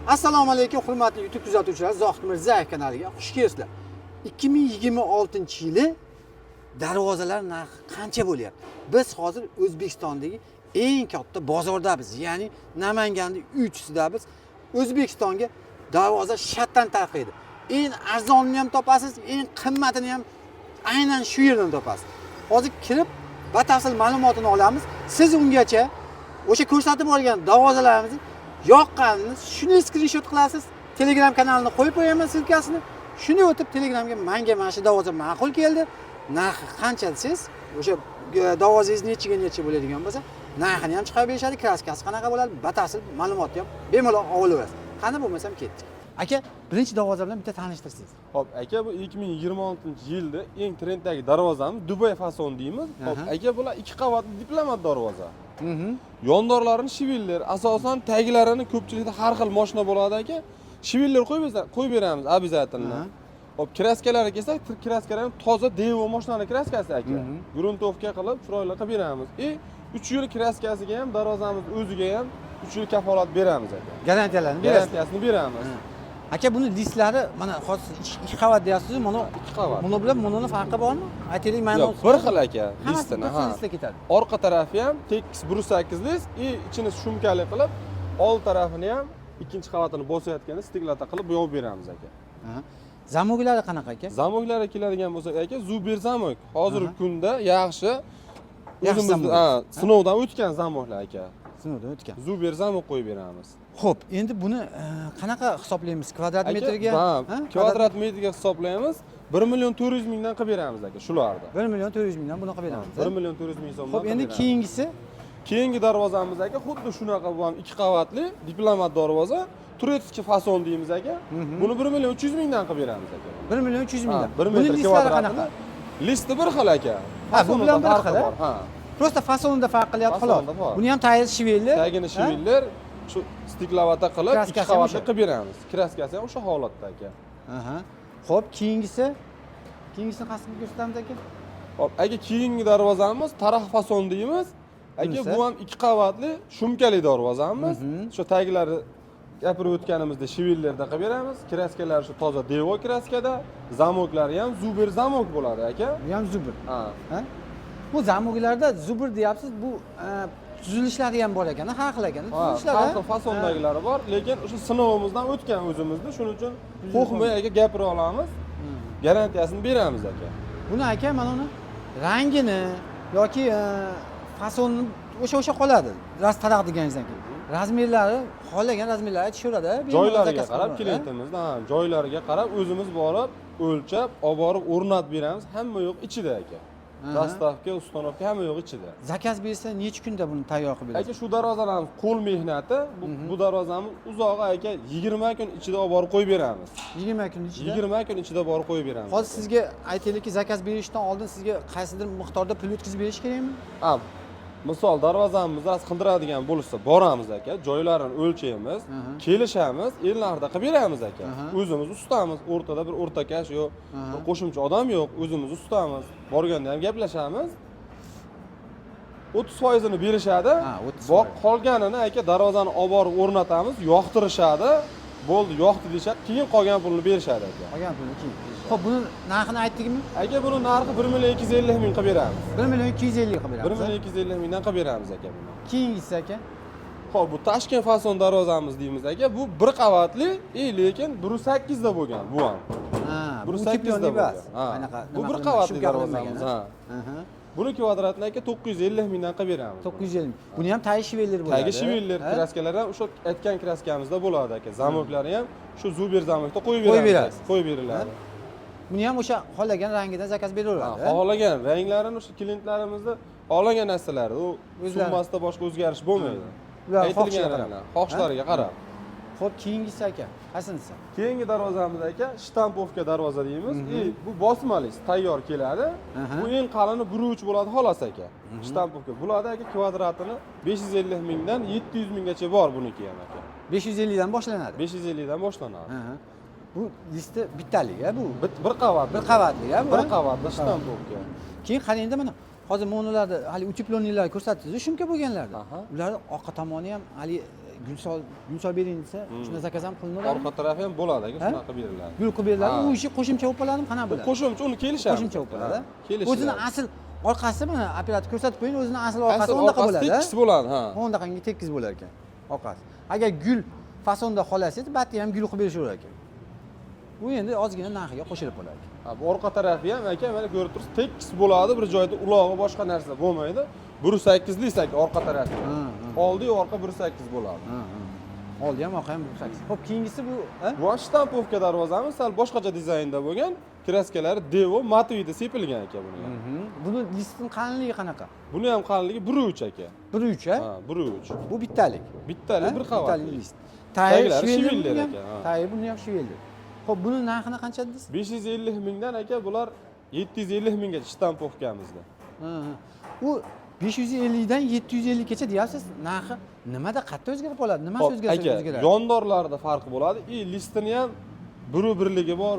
Assalomu alaykum, hurmatli YouTube kuzatuvchilar, Zohid Mirzayev kanaliga xush kelibsizlar. 2026-yili darvozalar narxi qancha bo'lyapti? Biz hozir O'zbekistondagi eng katta bozordamiz, ya'ni Namanganda 3sidamiz. O'zbekistonga darvoza shartdan tarqaydi. Eng arzonini ham topasiz, eng qimmatini ham aynan shu yerdan topasiz. Hozir kirib batafsil ma'lumotini olamiz. Siz ungacha o'sha ko'rsatib olgan darvozalarimizni yoqqanini shuni skrinshot qilasiz. Telegram kanalini qo'yib qo'yaman silkasini. Shuni o'tib Telegramga menga mana shu darvoza ma'qul keldi. Narxi qancha desiz, o'sha darvozangiz necha bo'ladigan bo'lsa, narxini ham chiqarib berishadi, kraskasi qanaqa bo'ladi, batafsil ma'lumotni ham bemalol olaverasiz. Qani bo'lmasam ketdik. Aka, birinchi darvoza bilan bitta tanishtirsangiz. Xo'p, aka bu 2026-yilda eng trenddagi darvozamiz Dubay fason deymiz. Xo'p, aka bular 2 qavatli diplomat darvoza. Yondorlarini shiviller, asosan taglarini ko'pchilikda har xil mashina bo'ladi aka. Shiviller qo'yib beramiz обязательно. Xo'p, kraskalari kelsak, kraskalar ham toza Devo mashinani kraskasi aka. Gruntovka qilib, chiroyli qilib beramiz. 3 yil kraskasiga ham, darvozamiz o'ziga ham 3 yil kafolat beramiz aka. Garantiyalarni berasiz. Garantiyasini beramiz. Aka, buni listlari mana hozir 2 qavat deyapsiz, mana 2 qavat. Buni bilan bunini farqi bormi? Aytaylik, mana yo'q, bir xil aka, listini. Ha, listga ketadi. Orqa tarafi ham tekis 1.8 list, ichini shumkali qilib, old tarafini ham ikkinchi qavatini bosayotganda stiklata qilib bo'yab beramiz aka. Zamoglari qanaqa aka? Zamoglari keladigan bo'lsa aka, Zuber zamok. Hozirgi kunda yaxshi sinovdan o'tgan zamoklar aka. Sinovdan o'tgan. Zuber zamok qo'yib beramiz. Xo'p, endi buni qanaqa hisoblaymiz? Kvadrat metrga? Kvadrat metrga hisoblaymiz. 1.400.000 mingdan qilib beramiz aka shularni. 1.400.000 dan buni qilib beramiz. 1.400.000 ming so'mdan. Xo'p, endi keyingisi? Keyingi darvozamiz aka xuddi shunaqa bu ham 2 qavatli diplomat darvoza. Turetskiy fason deymiz aka. Buni 1.300.000 mingdan qilib beramiz aka. 1.300.000 dan. 1 metr kvadratli. Listi bir xil aka. Ha, bu bilan bir xil. Ha. Prosta fasonida farq qilyapti xolos. Buni ham tayyor shiviller. Tagini shiviller shu stiklavata qilib 2 qavatli qilib beramiz. Kraskasi ham o'sha holatda aka. Xo'p, keyingisini qasdini ko'rsatamiz aka. Xo'p, aka keyingi darvozamiz taraf fason deymiz. Aka bu ham 2 qavatli shumkali darvozamiz. Shu taglari gapirib o'tganimizda shivillerda qilib beramiz. Kraskalari shu toza Devo kraskada, zamoklari ham Zuber zamok bo'ladi aka. Bu ham Zuber. Ha. Bu zamoklarda Zuber deyapsiz, bu tuzilishlari ham bor ekan, har xil ekan. Tuzilishlar har xil fasondagilari bor, lekin o'sha sinovimizdan o'tgan o'zimizda, shuning uchun qo'rqmay aka gapira olamiz. Garantiyasini beramiz aka. Buni aka mana uni rangini yoki fasonni o'sha qoladi. Taraq deganingizdan keyin. Razmerlari, xohlagan razmerlari aytishaveradi. Joylariga qarab klientimizdan, joylariga qarab o'zimiz borib, o'lchab, olib borib o'rnatib beramiz. Hamma yo'q ichida aka. Dastavka, ustanovka hamma yo'q ichida. Zakaz bersa necha kunda buni tayyor qilib berasiz? Aka, shu darvozalarimiz qo'l mehnati. Bu darvozamiz uzog'i aka 20 kun ichida olib borib qo'yib beramiz. 20 kun ichida? 20 kun ichida borib qo'yib beramiz. Hozir sizga aytaylikki, zakaz berishdan oldin sizga qaysidir miqdorda pul o'tkazib berish kerakmi? Ha, misol darvozamizni qildiradigan bo'lsa, boramiz aka, joylarini o'lchaymiz, kelishamiz, ellarda qilib beramiz aka. O'zimiz ustamiz, o'rtada bir o'rtakash yo'q, bir qo'shimcha odam yo'q, o'zimiz ustamiz. Borganda ham gaplashamiz. 30% ni berishadi. Qolganini aka darvozani olib borib o'rnatamiz, yoqtirishadi. Bo'ldi, yoqdi deyshadi, keyin qolgan pulni berishadi aka. Qolgan pulni keyin. Xo'p, buni narxini aytdingmi? Aka, buni narxi 1.250.000 ming qilib beramiz. 1.250 qilib beramiz. 1.250 mingdan qilib beramiz aka buni. Keyingisi aka? Xo'p, bu Toshkent fason darvozamiz deymiz aka. Bu 1 qavatli, lekin 1.8 da bo'lgan bu ham. Ha, 1.8 da bo'lgan. Anaqa. Bu 1 qavatli darvozamiz, ha. Buni kvadratini aka 950 mingdan qilib beramiz. 950. Buni ham tagi shivellar bo'ladi. Tagi shivellar, kraskalari ham o'sha aytgan kraskamizda bo'ladi aka. Zamoklari ham shu Zuber zamokda qo'yib beramiz. Qo'yib beriladi. Buni ham o'sha xohlagan rangidan zakaz beraveradi. Xohlagan ranglarini o'sha klientlarimizni xohlagan narsalarni, u summasida boshqa o'zgarish bo'lmaydi. Ular xohishlariga qarab. Xo'p, keyingisi aka, qaysinisi? Keyingi darvozamiz aka shtampovka darvoza deymiz. Bu bosmali, tayyor keladi. Bu eng qalini 1.3 bo'ladi xolos aka. Shtampovka bo'ladi aka, kvadratini 550 mingdan 700 minggacha bor buniki ham aka. 550 dan boshlanadi. 550 dan boshlanadi. Bu listi bittalik-a bu. Bir qavatli. Bir qavatli-a bu. Bir qavatli shtampovka. Keyin qarangda mana hozir monolarda hali utepленныйлар ko'rsatdingiz, shumka bo'lganlarda. Ularning orqa tomoni ham hali gul sol bering desa, shunda zakaz ham qilinadi. Orqa tarafi ham bo'ladi aka, shunaqa beriladi. Gul qilib beriladi. U ishi qo'shimcha bo'lib qoladimi, qanaqa bo'ladi? Qo'shimcha uni kelishadi. Qo'shimcha bo'lib qoladi. Kelishadi. O'zini asl orqasi mana operator ko'rsatib qo'ying, o'zini asl orqasi undaqa bo'ladi. Tekis bo'ladi, ha. Undaqangi tekis bo'lar ekan orqasi. Agar gul fasonda xohlasangiz, batni ham gul qilib berishaverar ekan. Bu endi ozgina narxiga qo'shilib qolar ekan. Bu orqa tarafi ham aka mana ko'rib tursiz, tekis bo'ladi, bir joyda ulog'i boshqa narsa bo'lmaydi. 1.8 lik aka orqa tarafi. Oldi yu orqa 1.8 bo'ladi. Oldi ham orqa ham 1.8. Xo'p, keyingisi bu, Bu shtampovka darvozamiz, sal boshqacha dizaynda bo'lgan. Kraskalari Devo matvida sepilgan aka buni ham. Buni listning qalinligi qanaqa? Buni ham qalinligi 1.3 aka. 1.3 a? Ha, 1.3. Bu bittalik. Bittalik bir qavat. Bittalik list. Tayyor shivellar aka. Tayyor buni ham shivellar. Xo'p, buni narxini qancha dedingiz? 550 mingdan aka, bular 750 minggacha shtampovkamizda. U 550 dan 750 gacha deyapsiz. Narxi nimada qattiq o'zgarib qoladi? Nimasi o'zgarsa o'zgaradi? Yondorlarda farqi bo'ladi. Listini ham 1.1ligi bor,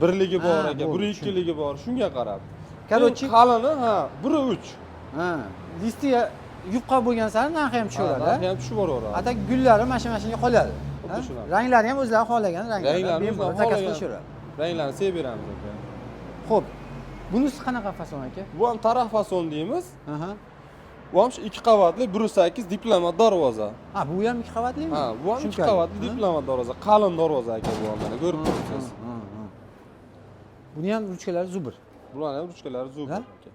1.1ligi bor aka, 1.2ligi bor. Shunga qarab. Короче, qalini 1.3. Listi yupqa bo'lgan sari narxi ham tushaveradi. Narxi ham tushaveradi. Atak gullari mashinaga qoladi. Ranglari ham o'zlari xohlagan ranglarni zakaz qilishaveradi. Ranglarni sevib beramiz aka. Xo'p. Bunisi qanaqa fason aka? Bu ham taraf fason deymiz. Bu ham 2 qavatli 1.8 diplomat darvoza. Ha, bu ham 2 qavatlimi? Ha, bu ham 2 qavatli diplomat darvoza. Qalin darvoza aka bu ham mana ko'rib turibsiz. Buni ham ruchkalari zubr. Bular ham ruchkalari zubr aka.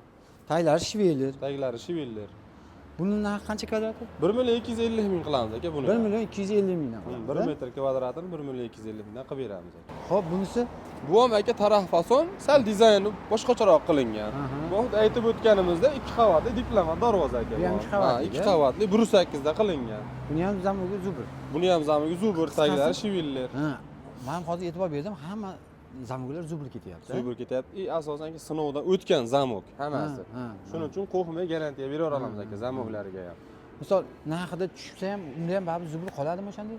Taglari shiveller. Taglari shiveller. Buni narxi qancha kvadrati? 1.250 ming qilamiz aka buni. 1.250 mingdan. 1 metr kvadratini 1.250 mingdan qilib beramiz aka. Xo'p, bunisi bu ham aka taraf fason, sal dizayni boshqacharoq qilingan. Bu aytib o'tganimizda 2 qavatli diplomat darvoza aka. Bu ham 2 qavatli. 2 qavatli 1.8 da qilingan. Buni ham zamogi zubr. Buni ham zamogi zubr, taglari shiveller. Men hozir e'tibor berdim, hamma zamoglar zubr ketyapti. Zubr ketyapti. Asosan sinovdan o'tgan zamog hammasi. Shuning uchun qo'rqmay garantiya bera olamiz aka zamoglariga ham. Misol narxida tushsa ham, unda ham baribir zubr qoladimi o'shanday?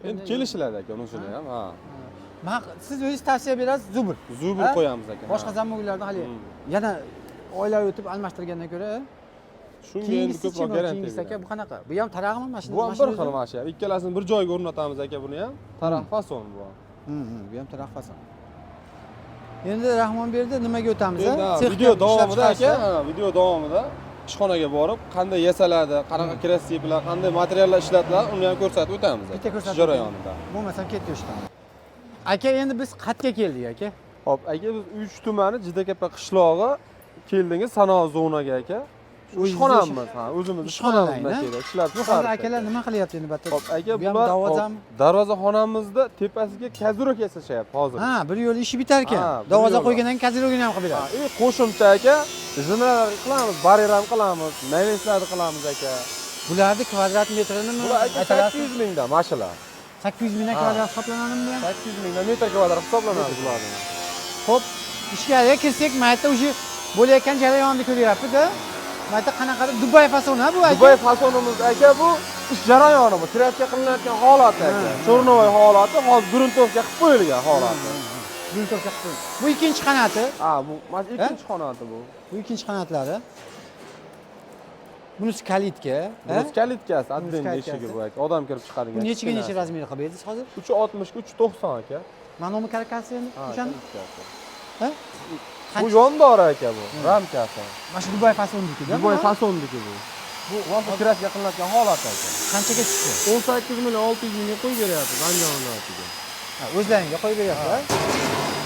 Endi kelishiladi aka unisini ham, ha. Siz o'zingiz tavsiya berasiz zubr. Zubr qo'yamiz aka. Boshqa zamoglarni hali yana oylar o'tib almashtirgandan ko'ra shunga endi ko'proq garantiya aka. Bu qanaqa? Bu ham tarag'imi mashina? Bu ham bir xil mashina. Ikkalasini bir joyga o'rnatamiz aka buni ham. Taraf fason bu. Bu ham taraf fason. Endi Rahmonberdi nimaga o'tamiz? Video davomida aka, video davomida ishxonaga borib, qanday yasaladi, qanaqa kiras sepiladi, qanday materiallar ishlatiladi, uni ham ko'rsatib o'tamiz. Bitta ko'rsatib jarayonida. Bo'lmasa ketdi ishdan. Aka, endi biz qayerga keldik aka? Hop, aka biz Uch tumani Jidakapa qishlog'i keldingiz, sanoat zonaga aka. Ishxonamiz, o'zimiz ishxonamizda ishlab chiqamiz. Hozir akalar nima qilyapti endi battar? Hop, aka bular darvozaxonamizda tepasiga kaziroka yasashyapti hozir. Ha, bir yo'l ishi bitar ekan. Darvoza qo'ygandan keyin kazirogini ham qilib beradi. Qo'shimcha aka, zinalar qilamiz, baryer ham qilamiz, naveslarni qilamiz aka. Bularni kvadrat metrini bular aka 800 mingdan mashallah. 800 mingdan kvadrat hisoblanadimi bu ham? 800 mingdan metr kvadrat hisoblanadi bularning. Xo'p, ichkariga kirsak, mayda o'sha bo'layotgan jarayonni ko'ryapmiz-da. Mayda qanaqadir Dubay fasoni bu aka. Dubay fasonimiz aka bu ish jarayoni bu. Kreatsiya qilinayotgan holati aka. Sho'rnovoy holati, hozir gruntovka qilib qo'yilgan holati. Gruntovka qilib qo'yilgan. Bu ikkinchi qanoti? Ha, bu ikkinchi qanoti bu. Bu ikkinchi qanotlari. Bunisi kalitka. Bunisi kalitkasi, admin eshigi bu aka. Odam kirib chiqadigan. Bu nechiga necha razmeri qilib berdingiz hozir? 360 ga 390 aka. Mana uni karkasi endi o'shani. Ha? Bu yondori aka bu. Ramkasi. Mana shu Dubay fasonniki-da. Dubay fasonniki bu. Bu vaqt kiras yaqinlashgan holat aka. Qanchaga tushdi? 18 million 600 mingga qo'yib beryapti Andijonga. Ha, o'zlaringga qo'yib beryapti.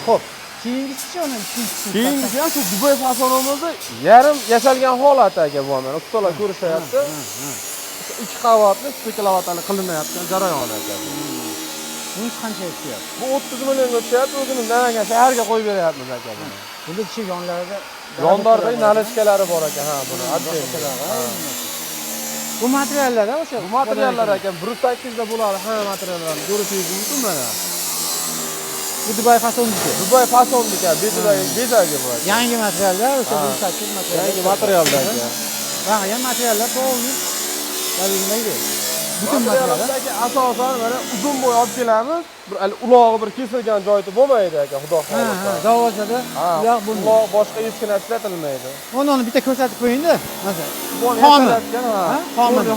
Xo'p, keyingisi-chi uni ikkinchisi. Keyingisi ham shu Dubay fasonimizda yarim yasalgan holat aka bu mana. Ustalar ko'rishyapti. 2 qavatli speklavatali qilinayotgan jarayon aka. Bunisi qanchaga tushyapti? Bu 30 millionga tushyapti, o'zimiz Namangan shaharga qo'yib beryapmiz aka buni. Bunda ichki yonlarida yondordagi nalishkalari bor ekan, ha buni atdagi. Bu materiallar o'sha. Bu materiallar ekan 1.8 da bo'ladi, hamma materiallarni ko'rishingiz mumkin mana. Bu Dubay fasonniki. Dubay fasonniki, bezagi bu. Yangi materiallar, o'sha 1.8 material. Yangi materiallar ekan. Ham materiallar to'g'ri. Dalilmaydi. Butun materiallardagi asosan mana uzun bo'y olib kelamiz. Bir ulog'i bir kesilgan joyda bo'lmaydi aka, xudo xolasa. Darvozada uloq bo'lmaydi. Uloq boshqa hech narsa ishlatilmaydi. Uni bitta ko'rsatib qo'ying-da, masalan.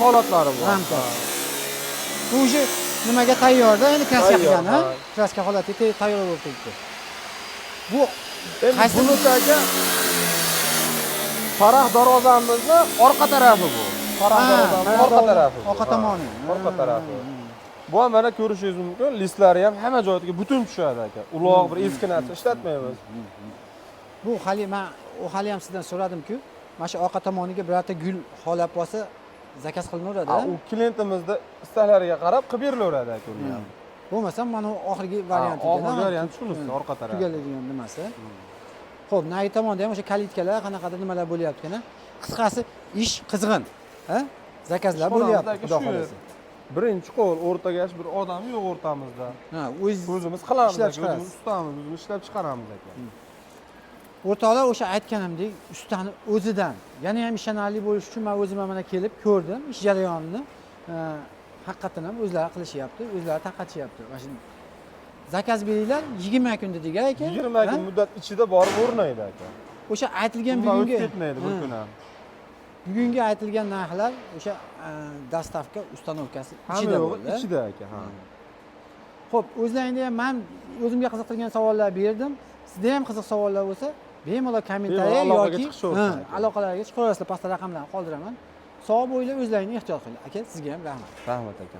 Holatlar bu. Bu уже nimaga tayyorda, endi kraska Tayyor, qilgan, ha? ha. Kraska holatiga tayyor bo'lib turibdi. Bu Endi qaysi bunisi aka farah darvozamizni orqa tarafi bu. Farah darvozamizni orqa tarafi. bu. Orqa Ha, tomoni. Orqa tarafi. Bu ham mana ko'rishingiz mumkin, listlari ham hamma joyiga butun tushadi aka. Uloq bir eski narsa ishlatmaymiz. Bu hali ham sizdan so'radim-ku, mana shu orqa tomoniga birorta gul xolab qolsa zakaz qilinaveradi. U klientimizni istaklariga qarab qilib berilaveradi aka uni ham. Bo'lmasam mana oxirgi varianti Oxirgi variant shunisi orqa tarafi. tugaladigan nimasi. Xo'p, nari tomonda ham o'sha kalitkalar, qanaqadir nimalar bo'lyapti ekan. Qisqasi, ish qizg'in. Ha? Zakazlar bo'lyapti, xudo xolasa. Birinchi qo'l o'rtagash bir odam yo'q o'rtamizda. Ha, O'zimiz qilamiz, ishlab aka, chiqarasiz. o'zimiz ustamiz, o'zimiz ishlab chiqaramiz aka. O'rtoqlar o'sha aytganimdek, ustani o'zidan, yana ham ishonarli bo'lish uchun men o'zim ham mana kelib ko'rdim ish jarayonini. Haqiqatan ham o'zlari qilishyapti, o'zlari tarqatishyapti. Mana shu zakaz beringlar 20 kun dedik aka. 20 kun muddat ichida borib o'rnaydi aka. O'sha aytilgan Bundan bugungi o'tib ketmaydi bir kun ham. bugungi aytilgan narxlar o'sha dostavka ustanovkasi Hamma ichida yo'g'i bo'ldi. ichida aka, ha. Xo'p, o'zlaringda ham men o'zimga qiziqtirgan savollar berdim. Sizda ham qiziq savollar bo'lsa, bemalol kommentariya Aloqaga yoki chiqishaversin aka. aloqalarga chiqaverasizlar, pastda raqamlarni qoldiraman. Sog' bo'linglar, o'zlaringni ehtiyot qiling. Aka, sizga ham rahmat. Rahmat aka.